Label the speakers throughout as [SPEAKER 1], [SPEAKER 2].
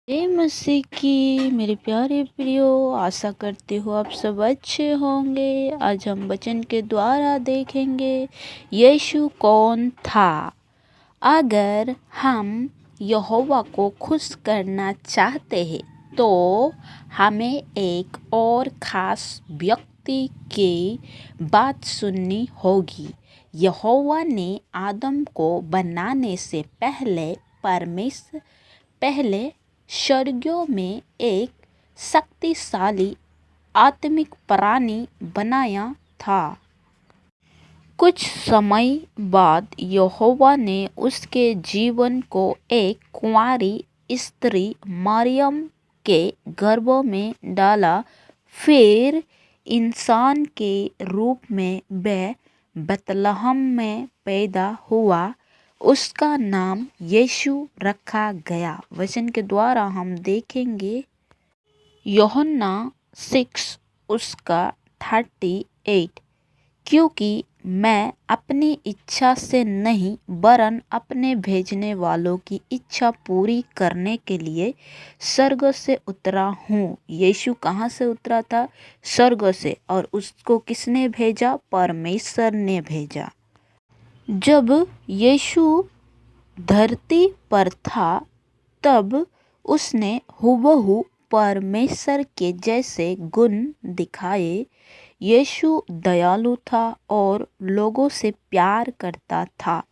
[SPEAKER 1] जय मसीह की मेरे प्यारे प्रियो, आशा करती हूँ आप सब अच्छे होंगे। आज हम वचन के द्वारा देखेंगे यीशु कौन था। अगर हम यहोवा को खुश करना चाहते हैं तो हमें एक और ख़ास व्यक्ति की बात सुननी होगी। यहोवा ने आदम को बनाने से पहले स्वर्गों में एक शक्तिशाली आत्मिक प्राणी बनाया था। कुछ समय बाद यहोवा ने उसके जीवन को एक कुंवारी स्त्री मरियम के गर्भ में डाला। फिर इंसान के रूप में वह बेतलहम में पैदा हुआ। उसका नाम यीशु रखा गया। वचन के द्वारा हम देखेंगे यूहन्ना 6 उसका 38। क्योंकि मैं अपनी इच्छा से नहीं वरन अपने भेजने वालों की इच्छा पूरी करने के लिए स्वर्ग से उतरा हूँ। यीशु कहाँ से उतरा था? स्वर्ग से। और उसको किसने भेजा? परमेश्वर ने भेजा। जब यीशु धरती पर था तब उसने हुबहू परमेश्वर के जैसे गुण दिखाए। यीशु दयालु था और लोगों से प्यार करता था।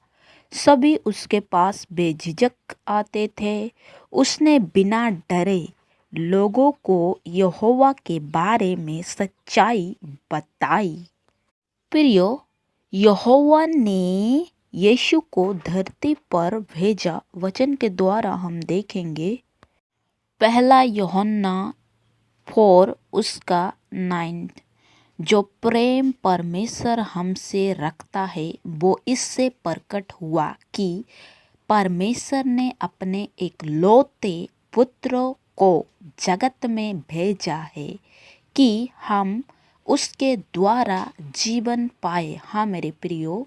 [SPEAKER 1] सभी उसके पास बेझिझक आते थे। उसने बिना डरे लोगों को यहोवा के बारे में सच्चाई बताई। प्रियो, यहोवा ने यीशु को धरती पर भेजा। वचन के द्वारा हम देखेंगे पहला यूहन्ना 4 उसका 9। जो प्रेम परमेश्वर हमसे रखता है वो इससे प्रकट हुआ कि परमेश्वर ने अपने इकलौते पुत्र को जगत में भेजा है कि हम उसके द्वारा जीवन पाए। हाँ मेरे प्रियो,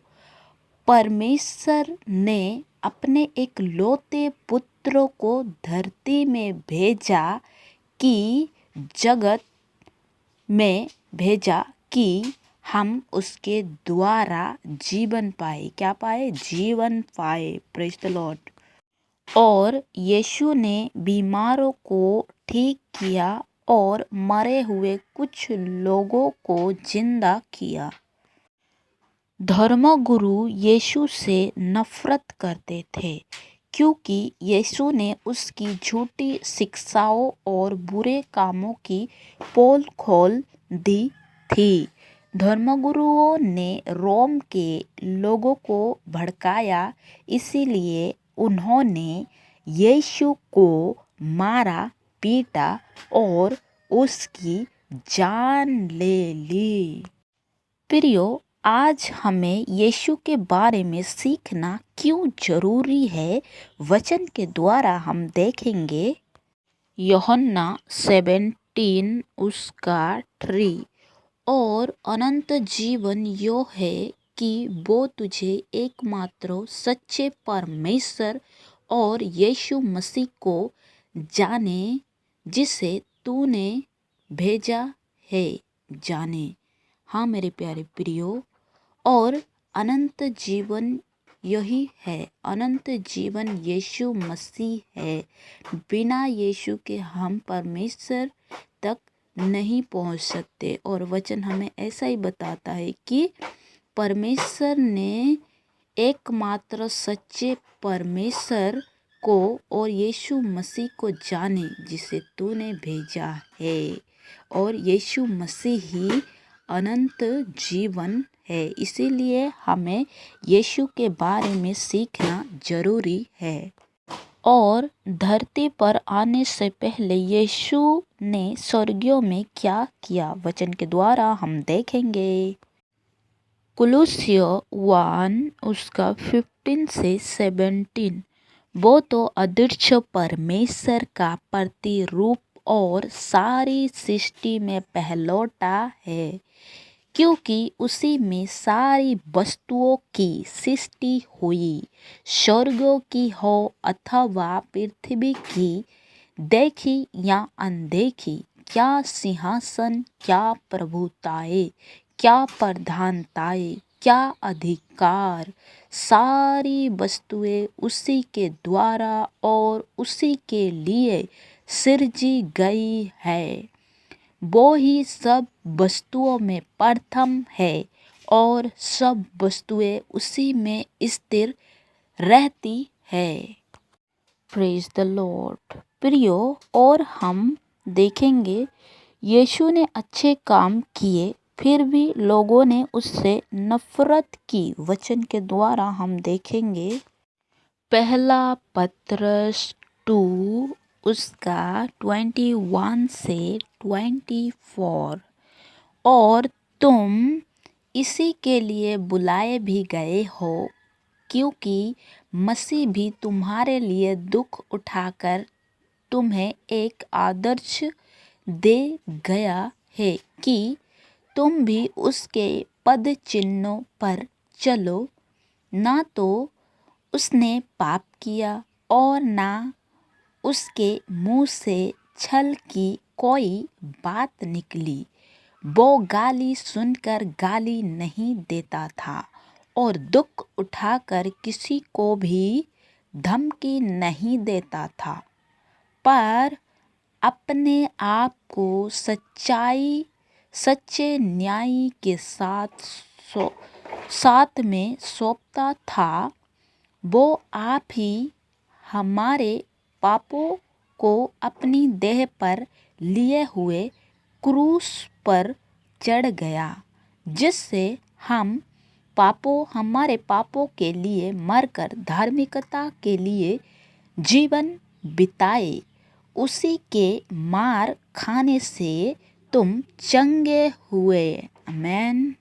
[SPEAKER 1] परमेश्वर ने अपने इकलौते पुत्र को धरती में भेजा कि हम उसके द्वारा जीवन पाए। क्या पाए? जीवन पाए। Praise the Lord. और यीशु ने बीमारों को ठीक किया और मरे हुए कुछ लोगों को जिंदा किया। धर्मगुरु यीशु से नफरत करते थे क्योंकि यीशु ने उसकी झूठी शिक्षाओं और बुरे कामों की पोल खोल दी थी। धर्मगुरुओं ने रोम के लोगों को भड़काया, इसीलिए उन्होंने यीशु को मारा, पीटा और उसकी जान ले ली। प्रियो, आज हमें यीशु के बारे में सीखना क्यों जरूरी है, वचन के द्वारा हम देखेंगे यूहन्ना 17 उसका 3। और अनंत जीवन यो है कि वो तुझे एकमात्र सच्चे परमेश्वर और यीशु मसीह को जाने जिसे तूने भेजा है जाने। हाँ मेरे प्यारे प्रियो, और अनंत जीवन यही है। अनंत जीवन यीशु मसीह है। बिना यीशु के हम परमेश्वर तक नहीं पहुंच सकते। और वचन हमें ऐसा ही बताता है कि परमेश्वर ने एकमात्र सच्चे परमेश्वर को और यीशु मसीह को जाने जिसे तूने भेजा है। और यीशु मसीह ही अनंत जीवन है। इसीलिए हमें यीशु के बारे में सीखना जरूरी है। और धरती पर आने से पहले यीशु ने स्वर्गों में क्या किया, वचन के द्वारा हम देखेंगे कुलुस्सियों 1 उसका 15 से 17। वो तो अदृश्य परमेश्वर का प्रतिरूप और सारी सृष्टि में पहलौठा है, क्योंकि उसी में सारी वस्तुओं की सृष्टि हुई, स्वर्गों की हो अथवा पृथ्वी की। देखी या अनदेखी, क्या सिंहासन, क्या प्रभुताएं, क्या प्रधानताएं, क्या अधिकार, सारी वस्तुएं उसी के द्वारा और उसी के लिए सृजी गई है। वो ही सब वस्तुओं में प्रथम है और सब वस्तुएं उसी में स्थिर रहती है। Praise the Lord. प्रियो, और हम देखेंगे यीशु ने अच्छे काम किए, फिर भी लोगों ने उससे नफरत की। वचन के द्वारा हम देखेंगे पहला पत्रस 2 उसका 21 से 24। और तुम इसी के लिए बुलाए भी गए हो, क्योंकि मसीह भी तुम्हारे लिए दुख उठाकर तुम्हें एक आदर्श दे गया है कि तुम भी उसके पद चिन्हों पर चलो। ना तो उसने पाप किया और ना उसके मुंह से छल की कोई बात निकली। वो गाली सुनकर गाली नहीं देता था और दुख उठाकर किसी को भी धमकी नहीं देता था, पर अपने आप को सच्चे न्याय के साथ में सौंपता था। वो आप ही हमारे पापों को अपनी देह पर लिए हुए क्रूस पर चढ़ गया, जिससे हमारे पापों के लिए मरकर धार्मिकता के लिए जीवन बिताए। उसी के मार खाने से तुम चंगे हुए। आमेन।